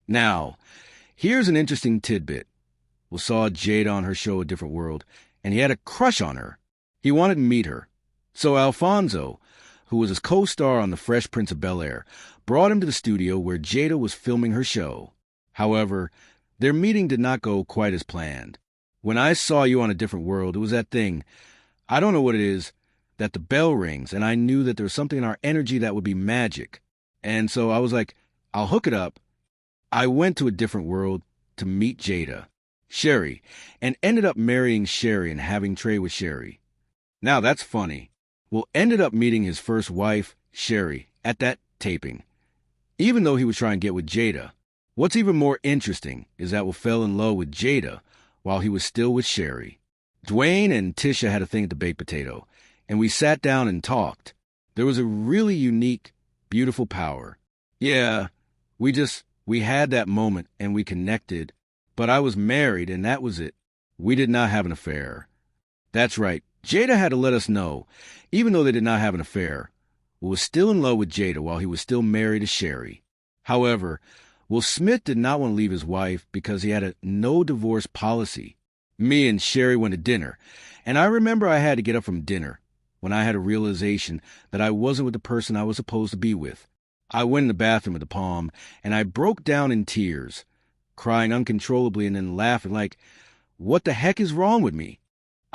Now, here's an interesting tidbit. We saw Jada on her show A Different World, and he had a crush on her. He wanted to meet her. So Alfonso, who was his co-star on The Fresh Prince of Bel-Air, brought him to the studio where Jada was filming her show. However, their meeting did not go quite as planned. When I saw you on A Different World, it was that thing, I don't know what it is, that the bell rings, and I knew that there was something in our energy that would be magic. And so I was like, I'll hook it up. I went to A Different World to meet Jada, Sherry, and ended up marrying Sherry and having Trey with Sherry. Now that's funny. Will ended up meeting his first wife, Sherry, at that taping, even though he was trying to get with Jada. What's even more interesting is that Will fell in love with Jada while he was still with Sherry. Dwayne and Tisha had a thing at the baked potato, and we sat down and talked. There was a really unique, beautiful power. Yeah, we had that moment and we connected, but I was married and that was it. We did not have an affair. That's right. Jada had to let us know, even though they did not have an affair, Will was still in love with Jada while he was still married to Sherry. However, Will Smith did not want to leave his wife because he had a no-divorce policy. Me and Sherry went to dinner, and I remember I had to get up from dinner when I had a realization that I wasn't with the person I was supposed to be with. I went in the bathroom with the palm, and I broke down in tears, crying uncontrollably and then laughing like, what the heck is wrong with me?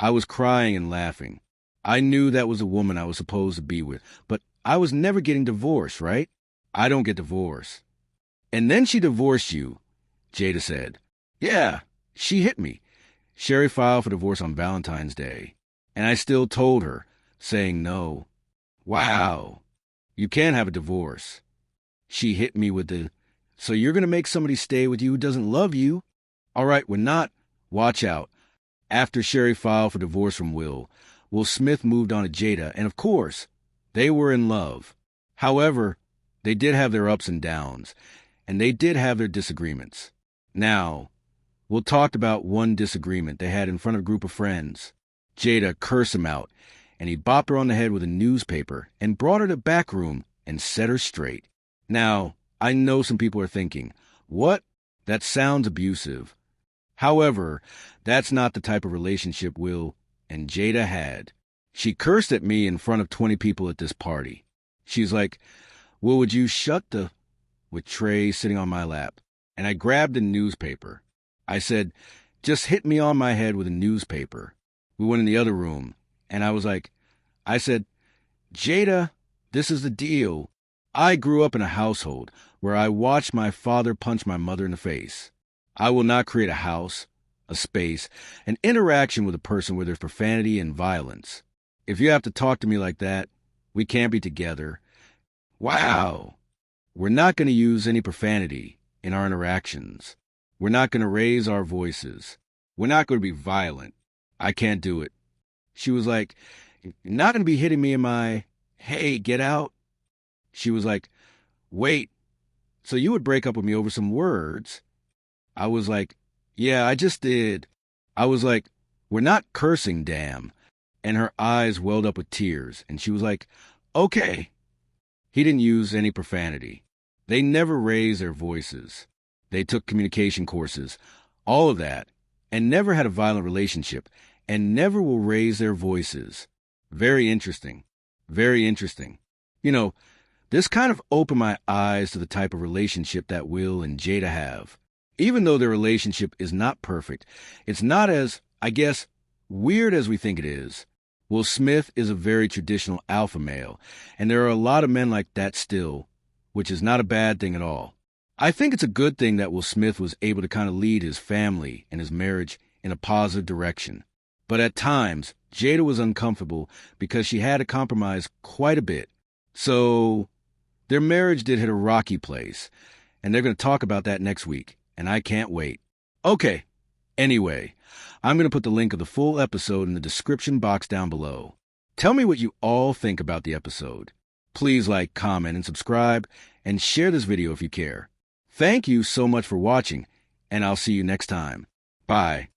I was crying and laughing. I knew that was a woman I was supposed to be with, but I was never getting divorced, right? I don't get divorced. And then she divorced you, Jada said. Yeah, she hit me. Sherry filed for divorce on Valentine's Day, and I still told her, saying no. Wow, you can't have a divorce. She hit me with the, so you're going to make somebody stay with you who doesn't love you? All right, we're not. Watch out. After Sherry filed for divorce from Will Smith moved on to Jada, and of course, they were in love. However, they did have their ups and downs, and they did have their disagreements. Now, Will talked about one disagreement they had in front of a group of friends. Jada cursed him out, and he bopped her on the head with a newspaper and brought her to the back room and set her straight. Now, I know some people are thinking, what? That sounds abusive. However, that's not the type of relationship Will and Jada had. She cursed at me in front of 20 people at this party. She's like, Will, would you shut the... with Trey sitting on my lap. And I grabbed a newspaper. I said, just hit me on my head with a newspaper. We went in the other room, and I said, Jada, this is the deal. I grew up in a household where I watched my father punch my mother in the face. I will not create a house, a space, an interaction with a person where there's profanity and violence. If you have to talk to me like that, we can't be together. Wow. We're not going to use any profanity in our interactions. We're not going to raise our voices. We're not going to be violent. I can't do it. She was like, you're not going to be hitting me in my, hey, get out. She was like, wait, so you would break up with me over some words? I was like, yeah, I just did. I was like, we're not cursing, damn. And her eyes welled up with tears, and she was like, okay. He didn't use any profanity. They never raised their voices. They took communication courses, all of that, and never had a violent relationship, and never will raise their voices. Very interesting. Very interesting. You know, this kind of opened my eyes to the type of relationship that Will and Jada have. Even though their relationship is not perfect, it's not as, I guess, weird as we think it is. Will Smith is a very traditional alpha male, and there are a lot of men like that still, which is not a bad thing at all. I think it's a good thing that Will Smith was able to kind of lead his family and his marriage in a positive direction. But at times, Jada was uncomfortable because she had to compromise quite a bit. So their marriage did hit a rocky place, and they're going to talk about that next week. And I can't wait. Okay, anyway, I'm going to put the link of the full episode in the description box down below. Tell me what you all think about the episode. Please like, comment, and subscribe, and share this video if you care. Thank you so much for watching, and I'll see you next time. Bye.